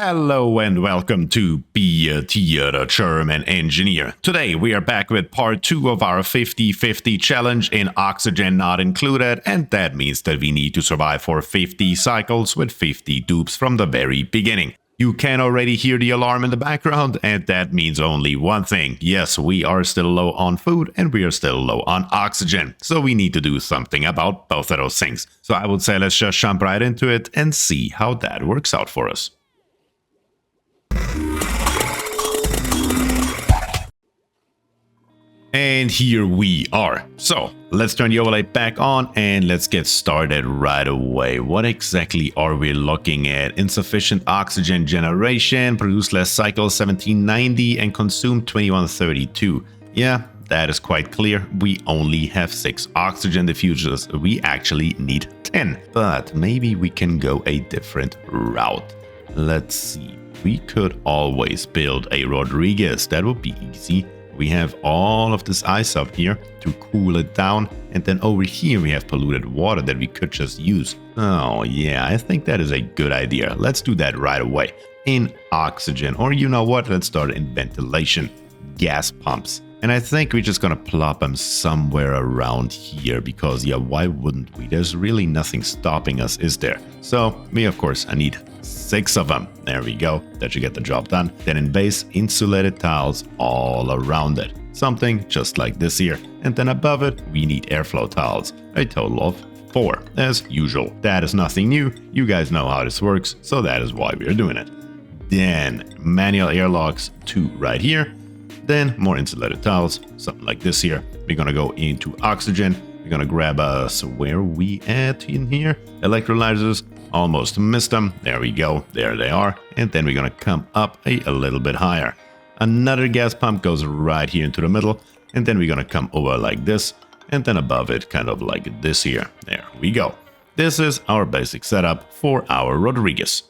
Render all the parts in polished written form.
Hello and welcome to BierTier, the German engineer. Today we are back with part 2 of our 50-50 challenge in oxygen not included, and that means that we need to survive for 50 cycles with 50 dupes from the very beginning. You can already hear the alarm in the background, and that means only one thing. Yes, we are still low on food and we are still low on oxygen. So we need to do something about both of those things. So I would say let's just jump right into it and see how that works out for us. And here we are. So let's turn the overlay back on and let's get started right away. What exactly are we looking at? Insufficient oxygen generation, produce less cycles 1790 and consume 2132. Yeah, that is quite clear. We only have 6 oxygen diffusers. We actually need 10, but maybe we can go a different route. Let's see. We could always build a Rodriguez. That would be easy. We have all of this ice up here to cool it down, and then over here we have polluted water that we could just use. Oh yeah, I think that is a good idea. Let's do that right away. In oxygen, or you know what, let's start in ventilation. Gas pumps. And I think we're just gonna plop them somewhere around here because yeah, why wouldn't we? There's really nothing stopping us, is there? So me, of course, I need 6 of them. There we go. That should get the job done. Then in base, insulated tiles all around it. Something just like this here. And then above it, we need airflow tiles. A total of 4, as usual. That is nothing new. You guys know how this works, so that is why we are doing it. Then manual airlocks 2 right here. Then more insulated tiles, something like this here. We're gonna go into oxygen. We're gonna grab us, where we at in here? Electrolyzers, almost missed them. There we go, there they are. And then we're gonna come up a little bit higher. Another gas pump goes right here into the middle. And then we're gonna come over like this. And then above it, kind of like this here. There we go. This is our basic setup for our Rodriguez.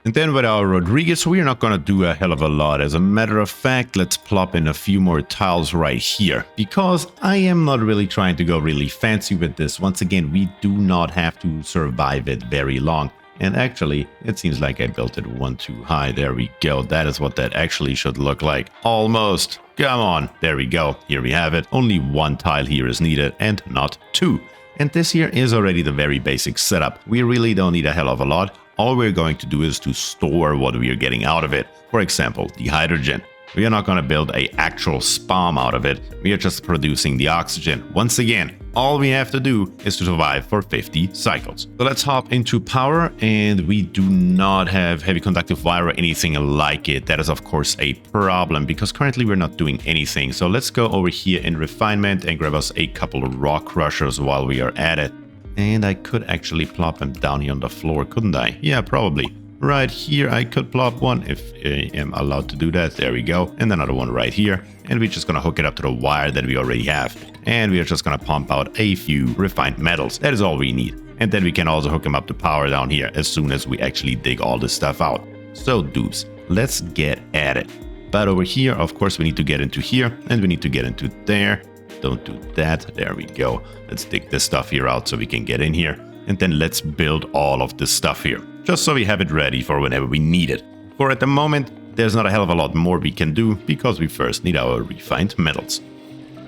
And then with our Rodriguez, we're not gonna do a hell of a lot. As a matter of fact, let's plop in a few more tiles right here, because I am not really trying to go really fancy with this. Once again, we do not have to survive it very long. And actually, it seems like I built it one too high. There we go. That is what that actually should look like. Almost. Come on. There we go. Here we have it. Only 1 tile here is needed and not 2. And this here is already the very basic setup. We really don't need a hell of a lot. All we're going to do is to store what we are getting out of it. For example, the hydrogen. We are not going to build an actual SPAM out of it. We are just producing the oxygen. Once again, all we have to do is to survive for 50 cycles. So let's hop into power, and we do not have heavy conductive wire or anything like it. That is of course a problem because currently we're not doing anything. So let's go over here in refinement and grab us a couple of rock crushers while we are at it. And I could actually plop them down here on the floor, couldn't I? Yeah, probably. Right here, I could plop one if I am allowed to do that. There we go. And another one right here. And we're just going to hook it up to the wire that we already have. And we're just going to pump out a few refined metals. That is all we need. And then we can also hook them up to power down here as soon as we actually dig all this stuff out. So, dupes, let's get at it. But over here, of course, we need to get into here. And we need to get into there. Don't do that. There we go. Let's dig this stuff here out so we can get in here. And then let's build all of this stuff here, just so we have it ready for whenever we need it. For at the moment, there's not a hell of a lot more we can do because we first need our refined metals.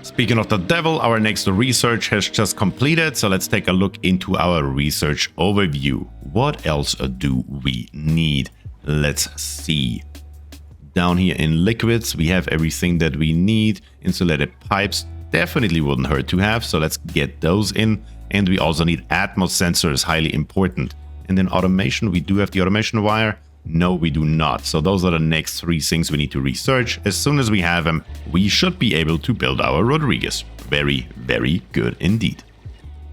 Speaking of the devil, our next research has just completed, so let's take a look into our research overview. What else do we need? Let's see. Down here in liquids, we have everything that we need. Insulated pipes definitely wouldn't hurt to have, so let's get those in. And we also need Atmos sensors, highly important. And then automation, we do have the automation wire. No, we do not. So those are the next 3 things we need to research. As soon as we have them, we should be able to build our Rodriguez. Very, very good indeed.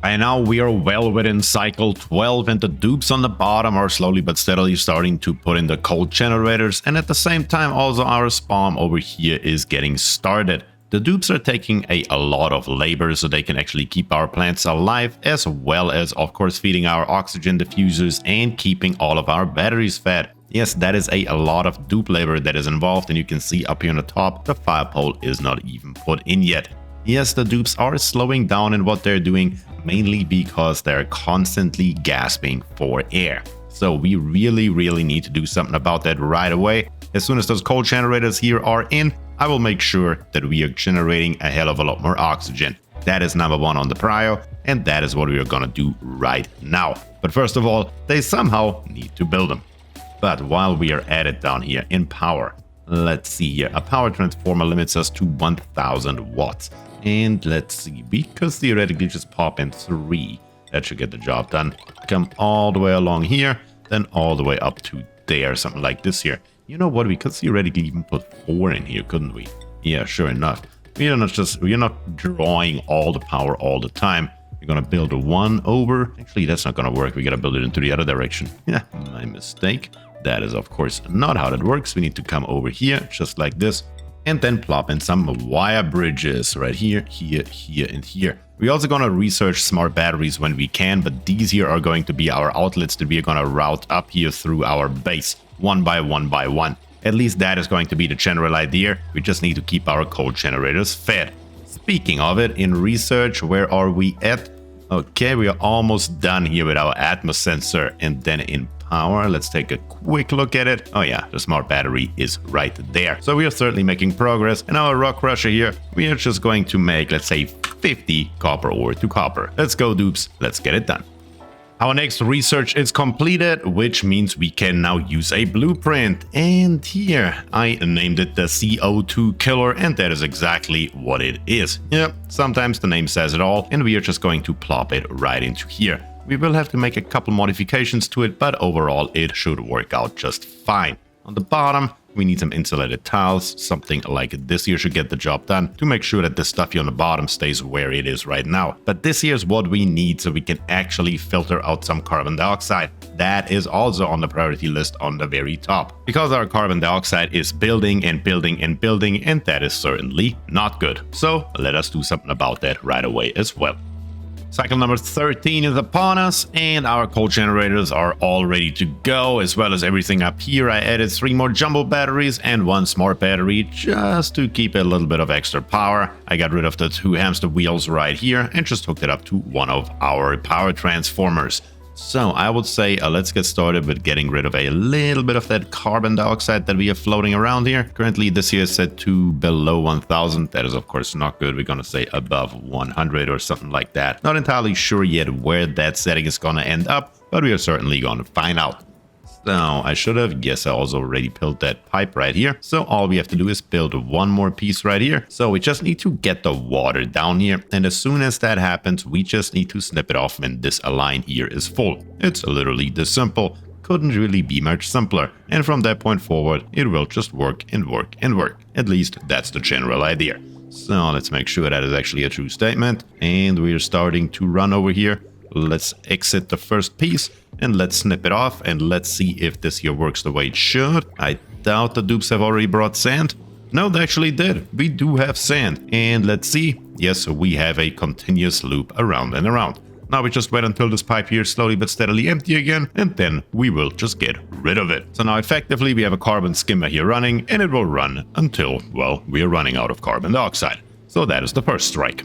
By now we are well within cycle 12 and the dupes on the bottom are slowly but steadily starting to put in the cold generators. And at the same time, also our spawn over here is getting started. The dupes are taking a lot of labor so they can actually keep our plants alive, as well as of course feeding our oxygen diffusers and keeping all of our batteries fed. Yes, that is a lot of dupe labor that is involved, and you can see up here on the top, the fire pole is not even put in yet. Yes, the dupes are slowing down in what they're doing, mainly because they're constantly gasping for air. So we really need to do something about that right away. As soon as those coal generators here are in, I will make sure that we are generating a hell of a lot more oxygen. That is number one on the prio, and that is what we are gonna do right now. But first of all, they somehow need to build them. But while we are at it down here in power, let's see here. A power transformer limits us to 1000 watts. And let's see, we could theoretically just pop in 3. That should get the job done. Come all the way along here, then all the way up to there, something like this here. You know what, we could theoretically even put 4 in here, couldn't we? Yeah, sure enough. We're not drawing all the power all the time. We're gonna build a 1 over. Actually, that's not gonna work. We gotta build it into the other direction. Yeah, my mistake. That is, of course, not how that works. We need to come over here, just like this, and then plop in some wire bridges right here, here, here, and here. We're also gonna research smart batteries when we can, but these here are going to be our outlets that we are gonna route up here through our base, one by one. At least that is going to be the general idea. We just need to keep our coal generators fed. Speaking of it, in research, where are we at? Okay, we are almost done here with our Atmos sensor. And then in power, let's take a quick look at it. Oh yeah, the smart battery is right there. So we are certainly making progress. In our rock crusher here, we are just going to make, let's say, 50 copper ore to copper. Let's go, Dupes. Let's get it done. Our next research is completed, which means we can now use a blueprint. And here, I named it the CO2 killer, and that is exactly what it is. Yep, sometimes the name says it all, and we are just going to plop it right into here. We will have to make a couple modifications to it, but overall it should work out just fine. On the bottom, we need some insulated tiles. Something like this here should get the job done to make sure that the stuff here on the bottom stays where it is right now. But this here is what we need so we can actually filter out some carbon dioxide. That is also on the priority list on the very top, because our carbon dioxide is building, and that is certainly not good. So let us do something about that right away as well. Cycle number 13 is upon us, and our coal generators are all ready to go, as well as everything up here. I added 3 more jumbo batteries and 1 smart battery just to keep a little bit of extra power. I got rid of the 2 hamster wheels right here and just hooked it up to one of our power transformers. So I would say let's get started with getting rid of a little bit of that carbon dioxide that we have floating around here. Currently this here is set to below 1000. That is of course not good. We're gonna say above 100 or something like that. Not entirely sure yet where that setting is gonna end up, but we are certainly gonna find out. So I should have, yes, I also already built that pipe right here. So all we have to do is build 1 more piece right here. So we just need to get the water down here. And as soon as that happens, we just need to snip it off when this line here is full. It's literally this simple. Couldn't really be much simpler. And from that point forward, it will just work and work and work. At least that's the general idea. So let's make sure that is actually a true statement. And we're starting to run over here. Let's exit the first piece and let's snip it off, and let's see if this here works the way it should. I doubt the Dupes have already brought sand. No, they actually did. We do have sand. And let's see. Yes, we have a continuous loop around and around. Now we just wait until this pipe here is slowly but steadily empty again, and then we will just get rid of it. So now effectively we have a carbon skimmer here running, and it will run until, well, we are running out of carbon dioxide. So that is the first strike.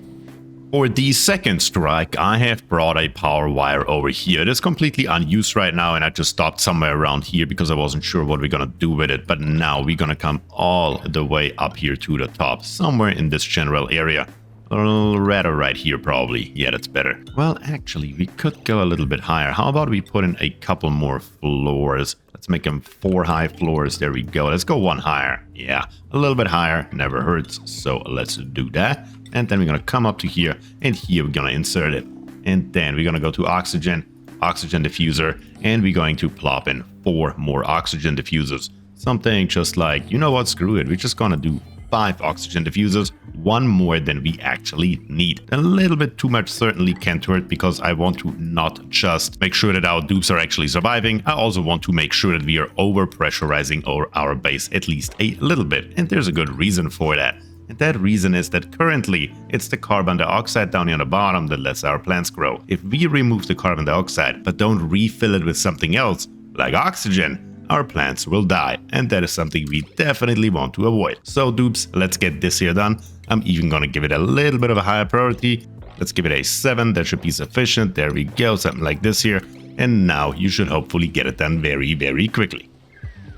For the second strike, I have brought a power wire over here. It is completely unused right now, and I just stopped somewhere around here because I wasn't sure what we're gonna do with it. But now we're gonna come all the way up here to the top, somewhere in this general area. Rather right here probably. Yeah, that's better. Well, actually, we could go a little bit higher. How about we put in a couple more floors? Let's make them 4 high floors. There we go. Let's go 1 higher. Yeah, a little bit higher never hurts. So let's do that. And then we're gonna come up to here, and here we're gonna insert it. And then we're gonna go to oxygen diffuser, and we're going to plop in 4 more oxygen diffusers. Something just like, you know what, screw it. We're just gonna do 5 oxygen diffusers, 1 more than we actually need. A little bit too much certainly can't hurt, because I want to not just make sure that our dupes are actually surviving. I also want to make sure that we are over pressurizing our base at least a little bit. And there's a good reason for that. And that reason is that currently it's the carbon dioxide down here on the bottom that lets our plants grow. If we remove the carbon dioxide but don't refill it with something else, like oxygen, our plants will die. And that is something we definitely want to avoid. So Dupes, let's get this here done. I'm even gonna give it a little bit of a higher priority. Let's give it a 7, that should be sufficient. There we go, something like this here. and now you should hopefully get it done very, very quickly.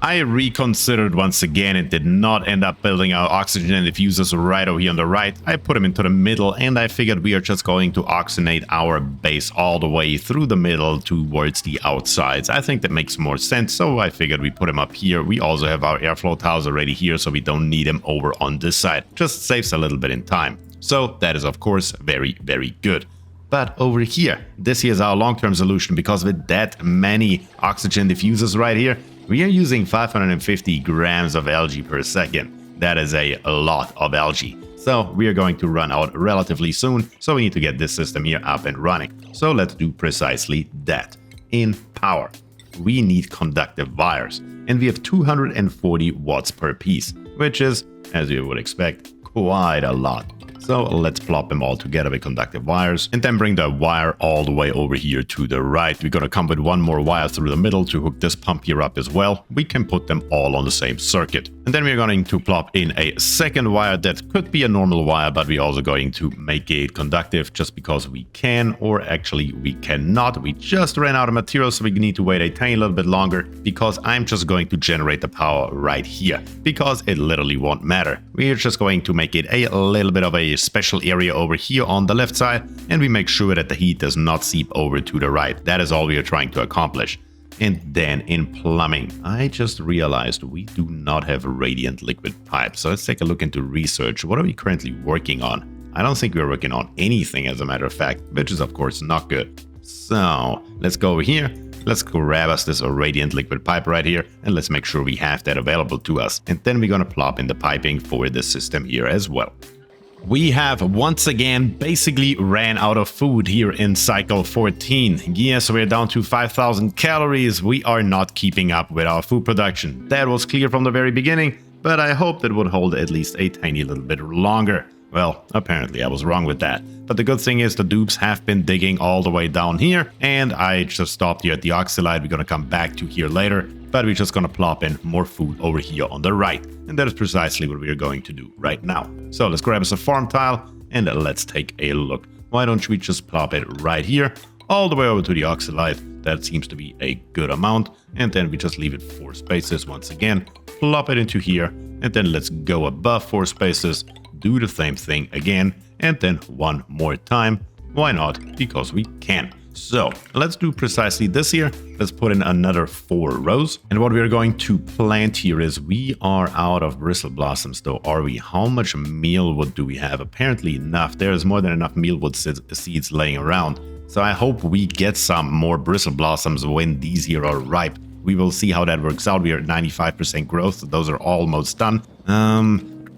I reconsidered once again and did not end up building our oxygen diffusers right over here on the right. I put them into the middle, and I figured we are just going to oxygenate our base all the way through the middle towards the outsides. I think that makes more sense, so I figured we put them up here. We also have our airflow tiles already here, so we don't need them over on this side. Just saves a little bit in time. So that is of course very, very good. But over here, this here is our long-term solution, because with that many oxygen diffusers right here, we are using 550 grams of algae per second. That is a lot of algae. So we are going to run out relatively soon, so we need to get this system here up and running. So let's do precisely that. In power, we need conductive wires, and we have 240 watts per piece, which is, as you would expect, quite a lot. So let's plop them all together with conductive wires, and then bring the wire all the way over here to the right. We're gonna come with one more wire through the middle to hook this pump here up as well. We can put them all on the same circuit. And then we're going to plop in a second wire that could be a normal wire, but we're also going to make it conductive just because we can, or actually we cannot. We just ran out of material, so we need to wait a tiny little bit longer, because I'm just going to generate the power right here, because it literally won't matter. We're just going to make it a little bit of a special area over here on the left side, and we make sure that the heat does not seep over to the right. That is all we are trying to accomplish. And then in plumbing, I just realized we do not have radiant liquid pipes. So let's take a look into research. What are we currently working on? I don't think we're working on anything, as a matter of fact, which is of course not good. So let's go over here. Let's grab us this radiant liquid pipe right here, and let's make sure we have that available to us. And then we're gonna plop in the piping for this system here as well. We have once again basically ran out of food here in cycle 14. Yes, we're down to 5,000 calories. We are not keeping up with our food production. That was clear from the very beginning, but I hoped it would hold at least a tiny little bit longer. Well, apparently I was wrong with that. But the good thing is the dupes have been digging all the way down here, and I just stopped here at the oxylite. We're gonna come back to here later, but we're just gonna plop in more food over here on the right. And that is precisely what we are going to do right now. So let's grab us a farm tile, and let's take a look. Why don't we just plop it right here, all the way over to the oxylite. That seems to be a good amount. And then we just leave it 4 spaces once again, plop it into here, and then let's go above 4 spaces, do the same thing again, and then one more time. Why not? Because we can. So let's do precisely this here. Let's put in another 4 rows. And what we are going to plant here is, we are out of bristle blossoms though, are we? How much mealwood do we have? Apparently enough. There is more than enough mealwood seeds laying around. So I hope we get some more bristle blossoms when these here are ripe. We will see how that works out. We are at 95% growth. Those are almost done.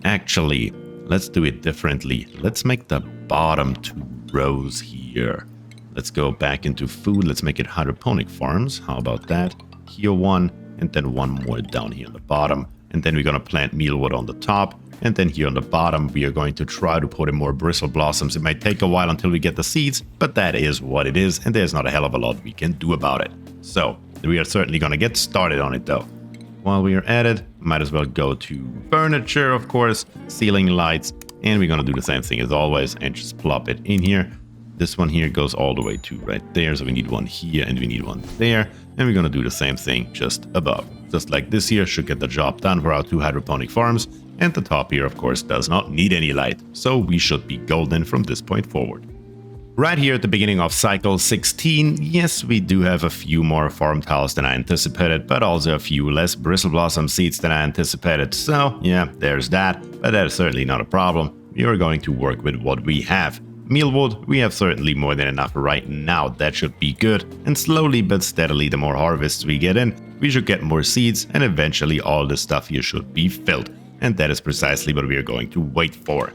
Actually, let's do it differently. Let's make the bottom 2 rows here. Let's go back into food. Let's make it hydroponic farms. How about that? Here one, and then one more down here on the bottom. And then we're going to plant mealwood on the top. And then here on the bottom, we are going to try to put in more bristle blossoms. It might take a while until we get the seeds, but that is what it is. And there's not a hell of a lot we can do about it. So we are certainly going to get started on it though. While we are at it, might as well go to furniture, of course, ceiling lights. And we're going to do the same thing as always and just plop it in here. This one here goes all the way to right there, so we need one here and we need one there. And we're going to do the same thing just above. Just like this here should get the job done for our 2 hydroponic farms. And the top here, of course, does not need any light. So we should be golden from this point forward. Right here at the beginning of cycle 16, yes, we do have a few more farm tiles than I anticipated, but also a few less bristle blossom seeds than I anticipated. So yeah, there's that, but that is certainly not a problem. We are going to work with what we have. Mealwood, we have certainly more than enough right now. That should be good. And slowly but steadily, the more harvests we get in, we should get more seeds, and eventually all this stuff here should be filled. And that is precisely what we are going to wait for.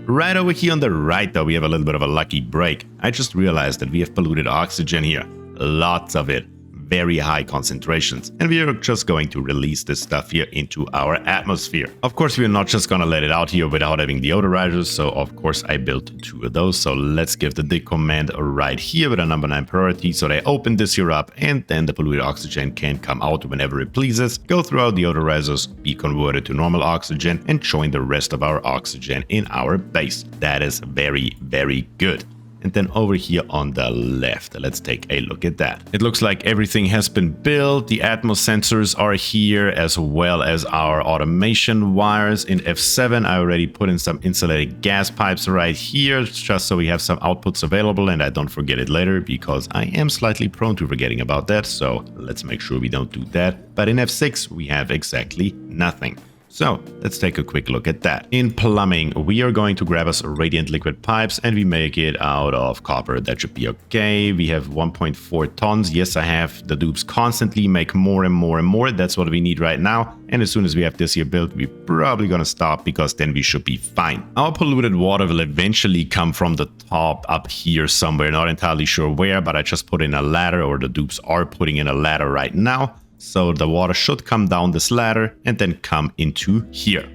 Right over here on the right though, we have a little bit of a lucky break. I just realized that we have polluted oxygen here. Lots of it. Very high concentrations, and we are just going to release this stuff here into our atmosphere. Of course, we are not just gonna let it out here without having deodorizers, so of course I built 2 of those. So let's give the dig command right here with a number 9 priority, so they open this here up, and then the polluted oxygen can come out whenever it pleases, go through our deodorizers, be converted to normal oxygen, and join the rest of our oxygen in our base. That is very, very good. And then over here on the left, let's take a look at that. It looks like everything has been built. The Atmos sensors are here, as well as our automation wires. In F7, I already put in some insulated gas pipes right here, just so we have some outputs available and I don't forget it later, because I am slightly prone to forgetting about that. So let's make sure we don't do that. But in F6, we have exactly nothing. So let's take a quick look at that. In plumbing, we are going to grab us radiant liquid pipes and we make it out of copper. That should be okay. We have 1.4 tons. Yes, I have the dupes constantly make more and more and more. That's what we need right now. And as soon as we have this here built, we're probably gonna stop, because then we should be fine. Our polluted water will eventually come from the top up here somewhere. Not entirely sure where, but I just put in a ladder, or the dupes are putting in a ladder right now. So the water should come down this ladder and then come into here.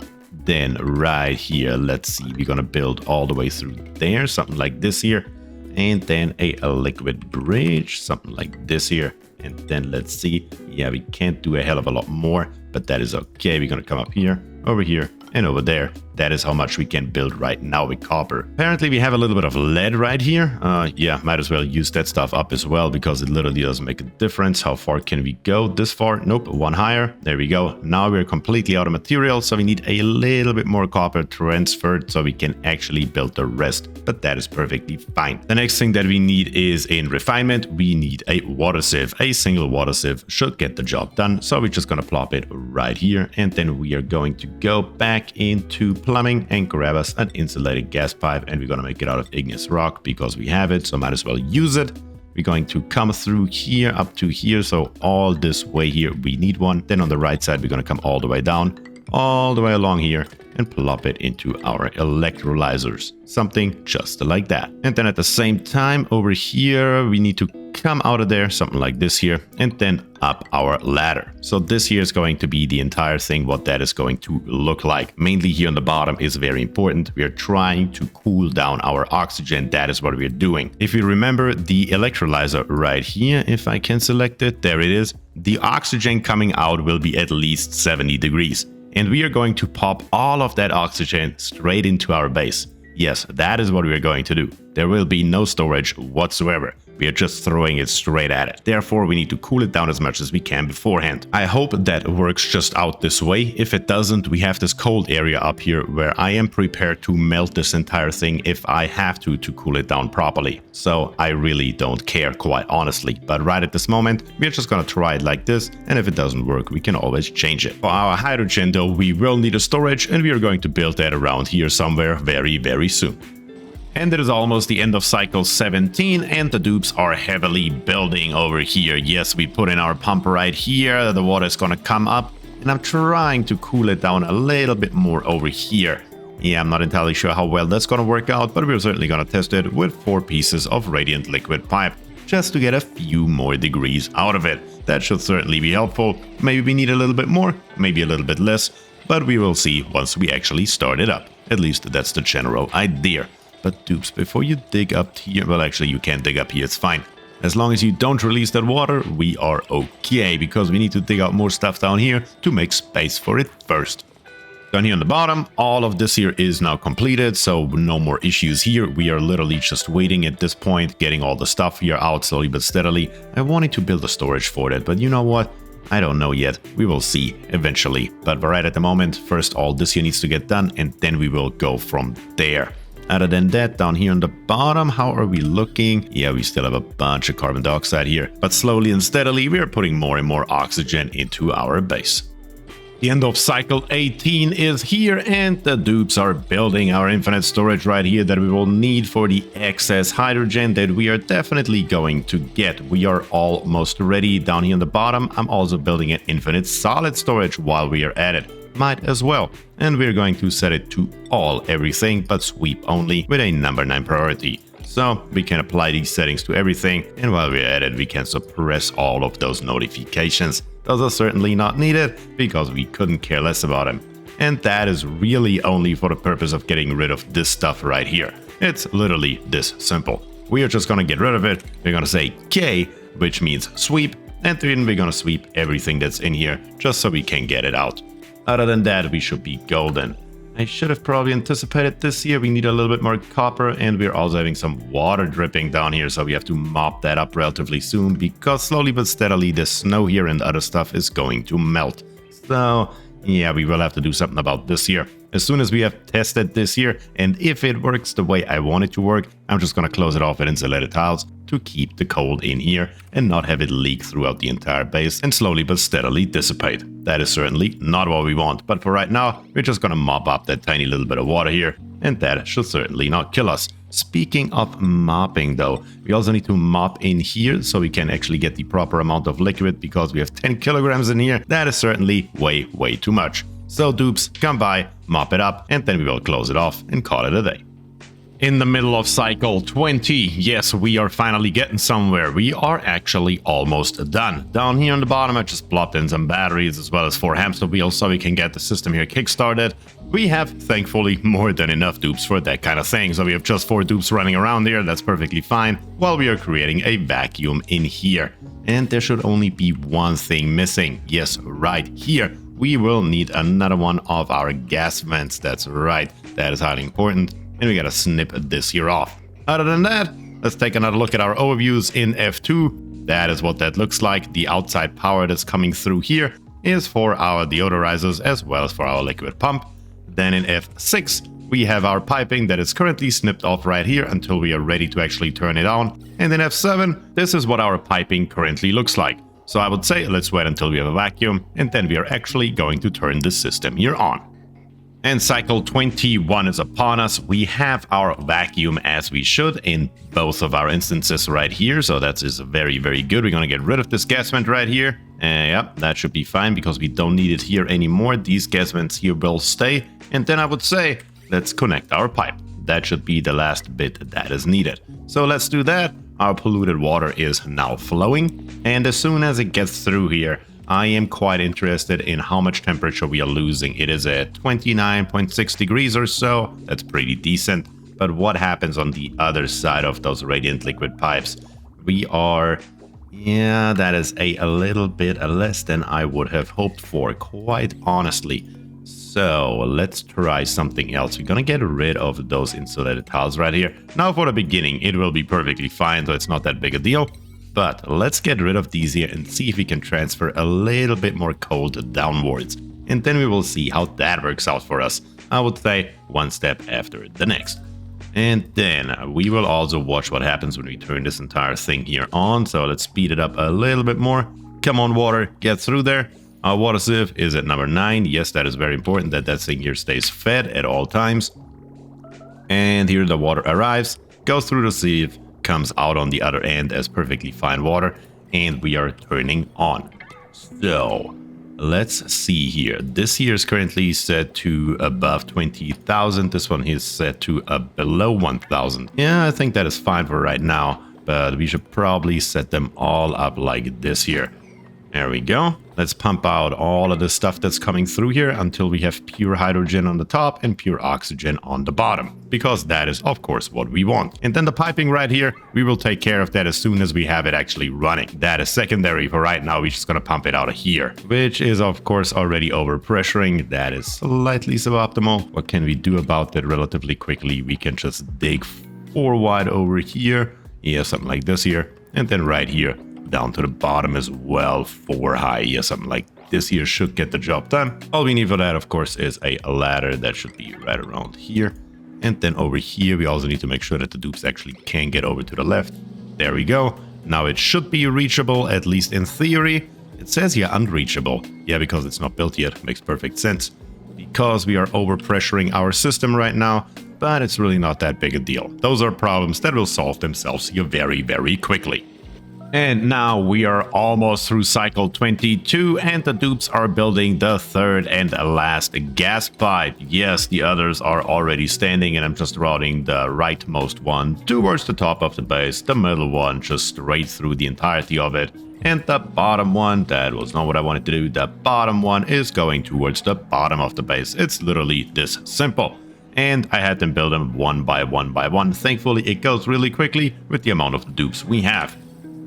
Then right here, let's see, we're gonna build all the way through there, something like this here. And then a liquid bridge, something like this here. And then let's see, yeah, we can't do a hell of a lot more, but that is okay. We're gonna come up here, over here, and over there. That is how much we can build right now with copper. Apparently we have a little bit of lead right here. Yeah, might as well use that stuff up as well, because it literally does make a difference. How far can we go? This far? Nope, one higher. There we go. Now we're completely out of material, so we need a little bit more copper transferred so we can actually build the rest, but that is perfectly fine. The next thing that we need is in refinement. We need a water sieve. A single water sieve should get the job done, so we're just gonna plop it right here, and then we are going to go back into plumbing and grab us an insulated gas pipe, and we're gonna make it out of igneous rock because we have it, so might as well use it. We're going to come through here up to here, so all this way here we need one. Then on the right side we're gonna come all the way down, all the way along here, and plop it into our electrolyzers, something just like that. And then at the same time over here we need to come out of there, something like this here, and then up our ladder. So this here is going to be the entire thing, what that is going to look like. Mainly here on the bottom is very important. We are trying to cool down our oxygen. That is what we're doing. If you remember the electrolyzer right here, if I can select it, there it is. The oxygen coming out will be at least 70 degrees. And we are going to pop all of that oxygen straight into our base. Yes, that is what we are going to do. There will be no storage whatsoever. We are just throwing it straight at it. Therefore, we need to cool it down as much as we can beforehand. I hope that works just out this way. If it doesn't, we have this cold area up here where I am prepared to melt this entire thing if I have to cool it down properly. So I really don't care, quite honestly. But right at this moment, we're just gonna try it like this. And if it doesn't work, we can always change it. For our hydrogen though, we will need a storage, and we are going to build that around here somewhere very, very soon. And it is almost the end of cycle 17, and the dupes are heavily building over here. Yes, we put in our pump right here. The water is gonna come up, and I'm trying to cool it down a little bit more over here. Yeah, I'm not entirely sure how well that's gonna work out, but we're certainly gonna test it with 4 pieces of radiant liquid pipe, just to get a few more degrees out of it. That should certainly be helpful. Maybe we need a little bit more, maybe a little bit less, but we will see once we actually start it up. At least that's the general idea. But dupes, before you dig up here, well actually you can't dig up here, it's fine. As long as you don't release that water, we are okay, because we need to dig out more stuff down here to make space for it first. Down here on the bottom, all of this here is now completed, so no more issues here. We are literally just waiting at this point, getting all the stuff here out slowly but steadily. I wanted to build a storage for that, but you know what? I don't know yet. We will see eventually. But right at the moment, first all this here needs to get done, and then we will go from there. Other than that, down here on the bottom, how are we looking? Yeah, we still have a bunch of carbon dioxide here, but slowly and steadily we are putting more and more oxygen into our base. The end of cycle 18 is here, and the dupes are building our infinite storage right here that we will need for the excess hydrogen that we are definitely going to get. We are almost ready. Down here on the bottom, I'm also building an infinite solid storage while we are at it. Might as well. And we're going to set it to all everything but sweep only with a number 9 priority. So we can apply these settings to everything, and while we're at it we can suppress all of those notifications. Those are certainly not needed because we couldn't care less about them. And that is really only for the purpose of getting rid of this stuff right here. It's literally this simple. We are just gonna get rid of it. We're gonna say K, which means sweep, and then we're gonna sweep everything that's in here just so we can get it out. Other than that, we should be golden. I should have probably anticipated this here. We need a little bit more copper, and we're also having some water dripping down here, so we have to mop that up relatively soon, because slowly but steadily the snow here and other stuff is going to melt. So yeah, we will have to do something about this here. As soon as we have tested this here, and if it works the way I want it to work, I'm just gonna close it off with insulated tiles to keep the cold in here and not have it leak throughout the entire base and slowly but steadily dissipate. That is certainly not what we want, but for right now, we're just gonna mop up that tiny little bit of water here, and that should certainly not kill us. Speaking of mopping though, we also need to mop in here so we can actually get the proper amount of liquid, because we have 10 kilograms in here. That is certainly way too much. So Dupes, come by, mop it up, and then we will close it off and call it a day. In the middle of cycle 20, yes, we are finally getting somewhere. We are actually almost done. Down here on the bottom, I just plopped in some batteries as well as 4 hamster wheels so we can get the system here kickstarted. We have, thankfully, more than enough dupes for that kind of thing. So we have just 4 dupes running around here. That's perfectly fine, while we are creating a vacuum in here. And there should only be one thing missing. Yes, right here. We will need another one of our gas vents. That's right. That is highly important. And we gotta snip this here off. Other than that, let's take another look at our overviews in F2. That is what that looks like. The outside power that's coming through here is for our deodorizers as well as for our liquid pump. Then in F6, we have our piping that is currently snipped off right here until we are ready to actually turn it on. And in F7, this is what our piping currently looks like. So I would say let's wait until we have a vacuum, and then we are actually going to turn this system here on. And cycle 21 is upon us. We have our vacuum as we should in both of our instances right here. So that is very good. We're going to get rid of this gas vent right here. Yep, that should be fine because we don't need it here anymore. These gas vents here will stay. And then I would say, let's connect our pipe. That should be the last bit that is needed. So let's do that. Our polluted water is now flowing. And as soon as it gets through here, I am quite interested in how much temperature we are losing. It is at 29.6 degrees or so. That's pretty decent. But what happens on the other side of those radiant liquid pipes? We are... yeah, that is a little bit less than I would have hoped for, quite honestly. So let's try something else. We're gonna get rid of those insulated tiles right here. Now for the beginning, it will be perfectly fine, so it's not that big a deal. But let's get rid of these here and see if we can transfer a little bit more cold downwards. And then we will see how that works out for us. I would say one step after the next. And then we will also watch what happens when we turn this entire thing here on. So let's speed it up a little bit more. Come on, water, get through there. Our water sieve is at number 9. Yes, that is very important that that thing here stays fed at all times. And here the water arrives, goes through the sieve, comes out on the other end as perfectly fine water, and we are turning on. So let's see here. This here is currently set to above 20,000. This one is set to below 1,000. Yeah, I think that is fine for right now, but we should probably set them all up like this here. There we go. Let's pump out all of the stuff that's coming through here until we have pure hydrogen on the top and pure oxygen on the bottom, because that is of course what we want. And then the piping right here, we will take care of that as soon as we have it actually running. That is secondary for right now. We're just gonna pump it out of here, which is of course already overpressuring. That is slightly suboptimal. What can we do about that relatively quickly? We can just dig 4 wide over here. Yeah, something like this here. And then right here down to the bottom as well, 4 high. Yeah, something like this here should get the job done. All we need for that, of course, is a ladder that should be right around here. And then over here, we also need to make sure that the dupes actually can get over to the left. There we go. Now it should be reachable, at least in theory. It says here unreachable. Yeah, because it's not built yet. Makes perfect sense. Because we are overpressuring our system right now, but it's really not that big a deal. Those are problems that will solve themselves here very quickly. And now we are almost through cycle 22, and the dupes are building the 3rd and last gas pipe. Yes, the others are already standing, and I'm just routing the rightmost one towards the top of the base, the middle one just straight through the entirety of it, and the bottom one, that was not what I wanted to do, the bottom one is going towards the bottom of the base. It's literally this simple. And I had them build them one by one. Thankfully, it goes really quickly with the amount of dupes we have.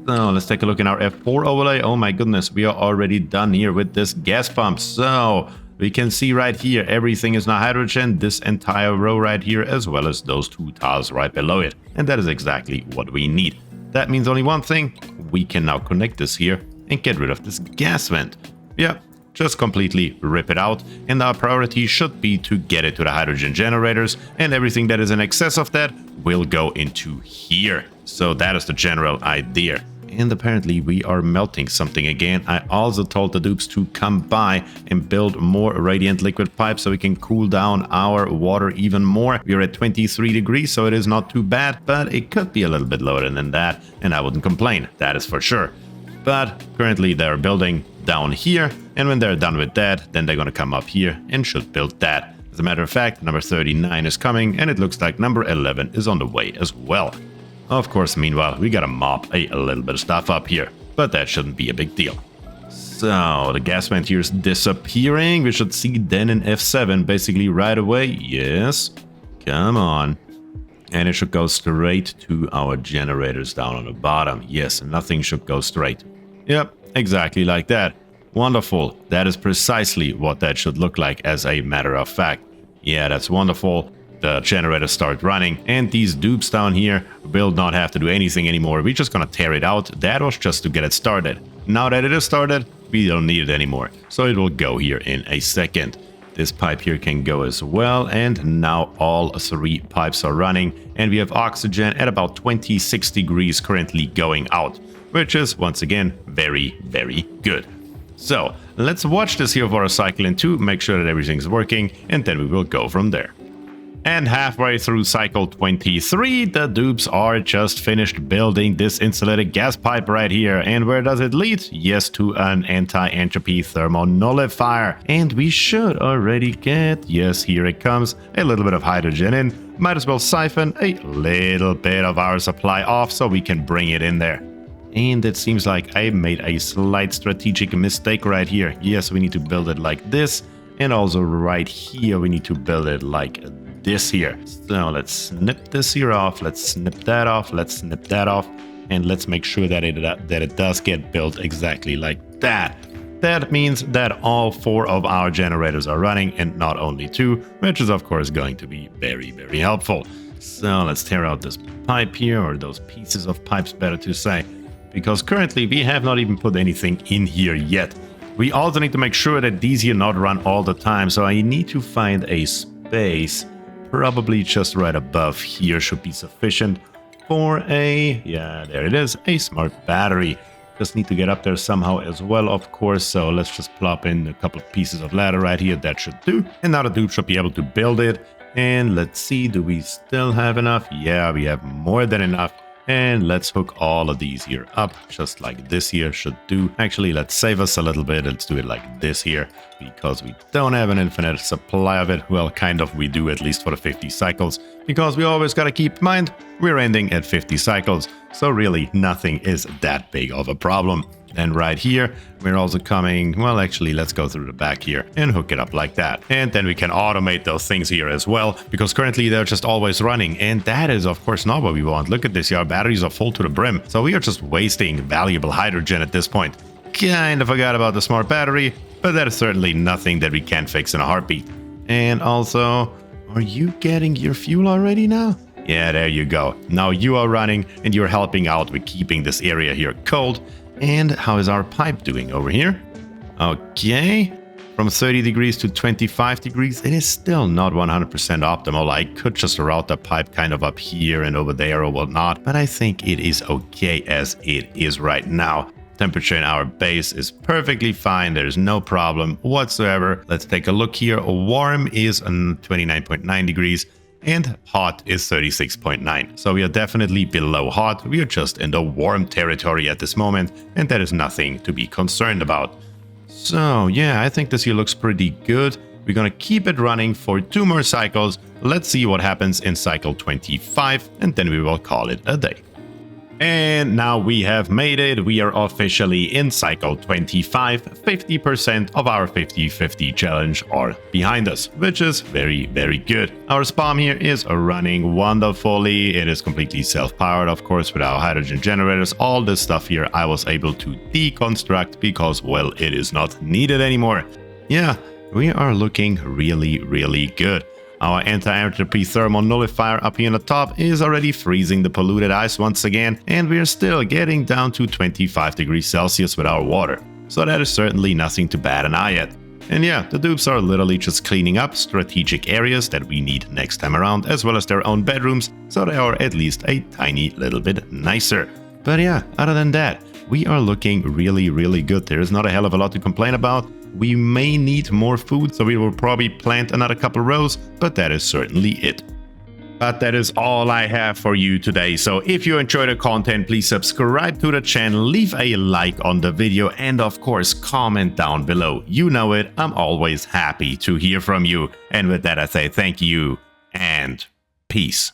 So let's take a look in our F4 overlay. Oh my goodness, we are already done here with this gas pump. So we can see right here, everything is now hydrogen, this entire row right here, as well as those 2 tiles right below it. And that is exactly what we need. That means only one thing, we can now connect this here and get rid of this gas vent. Yeah, just completely rip it out, and our priority should be to get it to the hydrogen generators, and everything that is in excess of that will go into here. So that is the general idea. And apparently we are melting something again. I also told the dupes to come by and build more radiant liquid pipes so we can cool down our water even more. We're at 23 degrees, so it is not too bad, but it could be a little bit lower than that, and I wouldn't complain, that is for sure. But currently they're building down here, and when they're done with that, then they're gonna come up here and should build that. As a matter of fact, number 39 is coming, and it looks like number 11 is on the way as well. Of course, meanwhile, we gotta mop a little bit of stuff up here, but that shouldn't be a big deal. So, the gas vent here is disappearing. We should see then in F7 basically right away. Yes, come on. And it should go straight to our generators down on the bottom. Yes, nothing should go straight. Yep, exactly like that. Wonderful. That is precisely what that should look like, as a matter of fact. Yeah, that's wonderful. The generators start running, and these dupes down here will not have to do anything anymore. We're just gonna tear it out. That was just to get it started. Now that it is started, we don't need it anymore. So it will go here in a second. This pipe here can go as well, and now all 3 pipes are running, and we have oxygen at about 26 degrees currently going out, which is once again very, very good. So let's watch this here for a cycle in 2, make sure that everything's working, and then we will go from there. And halfway through cycle 23, the dupes are just finished building this insulated gas pipe right here. And where does it lead? Yes, to an anti-entropy thermonullifier. And we should already get, yes, here it comes, a little bit of hydrogen in. Might as well siphon a little bit of our supply off so we can bring it in there. And it seems like I made a slight strategic mistake right here. Yes, we need to build it like this. And also right here, we need to build it like this here. So let's snip this here off, let's snip that off, let's snip that off, and let's make sure that it does get built exactly like that. That means that all 4 of our generators are running, and not only 2, which is of course going to be very, very helpful. So let's tear out this pipe here, or those pieces of pipes better to say, because currently we have not even put anything in here yet. We also need to make sure that these here not run all the time, so I need to find a space. Probably just right above here should be sufficient for a, yeah, there it is, a smart battery. Just need to get up there somehow as well, of course, so let's just plop in a couple of pieces of ladder right here. That should do. And now the dude should be able to build it. And let's see, do we still have enough? Yeah, we have more than enough. And let's hook all of these here up, just like this here should do. Actually, let's save us a little bit. Let's do it like this here, because we don't have an infinite supply of it. Well, kind of, we do, at least for the 50 cycles, because we always got to keep in mind, we're ending at 50 cycles. So really, nothing is that big of a problem. And right here, we're also coming, well, actually, let's go through the back here and hook it up like that. And then we can automate those things here as well, because currently they're just always running. And that is, of course, not what we want. Look at this here, our batteries are full to the brim. So we are just wasting valuable hydrogen at this point. Kind of forgot about the smart battery, but that is certainly nothing that we can't fix in a heartbeat. And also, are you getting your fuel already now? Yeah, there you go. Now you are running and you're helping out with keeping this area here cold. And how is our pipe doing over here? Okay, from 30 degrees to 25 degrees, it is still not 100% optimal. I could just route the pipe kind of up here and over there or whatnot, but I think it is okay as it is right now. Temperature in our base is perfectly fine. There's no problem whatsoever. Let's take a look here. Warm is 29.9 degrees. And hot is 36.9. So we are definitely below hot. We are just in the warm territory at this moment, and that is nothing to be concerned about. So yeah, I think this here looks pretty good. We're gonna keep it running for 2 more cycles. Let's see what happens in cycle 25, and then we will call it a day. And now we have made it. We are officially in cycle 25. 50% of our 50-50 challenge are behind us, which is very, very good. Our spam here is running wonderfully. It is completely self-powered, of course, with our hydrogen generators. All this stuff here I was able to deconstruct because, well, it is not needed anymore. Yeah, we are looking really good. Our anti-entropy thermal nullifier up here on the top is already freezing the polluted ice once again, and we are still getting down to 25 degrees Celsius with our water. So that is certainly nothing to bat an eye at. And yeah, the dupes are literally just cleaning up strategic areas that we need next time around, as well as their own bedrooms, so they are at least a tiny little bit nicer. But yeah, other than that, we are looking really good. There is not a hell of a lot to complain about. We may need more food, so we will probably plant another couple rows, but that is certainly it. But that is all I have for you today. So if you enjoyed the content, please subscribe to the channel, leave a like on the video, and of course, comment down below. You know it, I'm always happy to hear from you. And with that, I say thank you and peace.